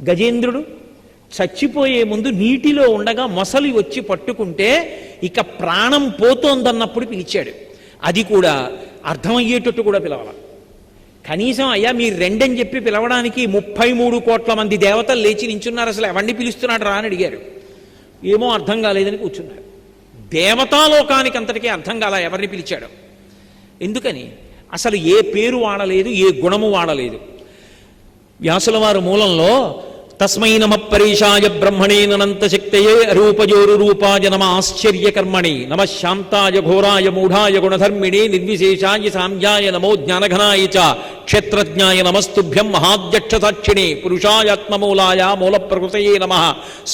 గజేంద్రుడు చచ్చిపోయే ముందు నీటిలో ఉండగా మొసలి వచ్చి పట్టుకుంటే ఇక ప్రాణం పోతోందన్నప్పుడు పిలిచాడు. అది కూడా అర్థమయ్యేటట్టు కూడా పిలవాల. కనీసం అయ్యా మీరు రెండని చెప్పి పిలవడానికి 33 కోట్ల మంది దేవతలు లేచి నించున్నారు, అసలు ఎవరిని పిలుస్తున్నాడు రా అని అడిగారు. ఏమో అర్థం కాలేదని కూర్చున్నారు. దేవతాలోకానికి అంతటికీ అర్థం కాల ఎవరిని పిలిచాడు. ఎందుకని? అసలు ఏ పేరు వాడలేదు, ఏ గుణము వాడలేదు. వ్యాసుల వారు మూలంలో తస్మై నమ పరేశాయ బ్రహ్మణే అనంత శక్తయే అరూపజోరు రూపాయ నమ ఆశ్చర్యకర్మణి నమ శాంతాయ ఘోరాయ మూఢాయ గుణధర్మిణే నిర్విశేషాయ సామ్యాయ నమో జ్ఞానఘనాయ చ క్షేత్రజ్ఞాయ నమస్తుభ్యం మహాధ్యక్షసాక్షిణే పురుషాయాత్మమూలాయ మూల ప్రకృతయే నమః.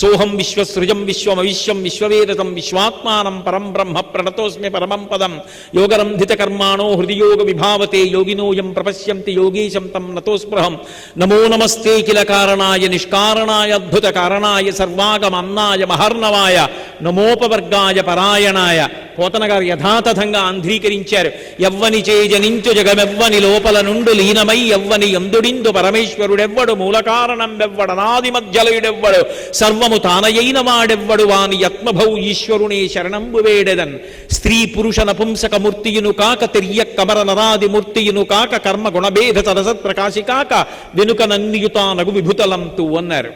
సోహం విశ్వసృజం విశ్వమవిశ్వం విశ్వవేదతం విశ్వాత్మానం పరం బ్రహ్మ ప్రణతోస్మి పరమం పదం. యోగరంధిత కర్మాణో హృదియోగ విభావతే యోగినోయం ప్రపశ్యంతి యోగీశం తం నతోస్పృహం. నమో నమస్తే కిల కారణాయ నిష్కారణాయ అద్భుత కారణాయ సర్వాగమన్నాయ మహర్ణవాయ నమోపవర్గాయ పరాయణాయ. పోతన గారు యథాతథంగా ఆంధ్రీకరించారు. ఎవ్వని చేజనించు జగమెవ్వని లోపల నుండు లీనమై ఎవ్వని ఎందుడిందు పరమేశ్వరుడెవ్వడు మూల కారణం వెవ్వడనాది మధ్యలయుడెవ్వడు సర్వము తానయైన వాడెవ్వడు వాని యత్మభౌ ఈశ్వరునే శరణంబు వేడెదన్. స్త్రీ పురుష నపుంసక మూర్తియును కాక తిర్య కమర నరాది మూర్తియును కాక కర్మ గుణభేద సరసత్ ప్రకాశి కాక వెనుక నన్నియుతానగు విభుతలంతు అన్నారు.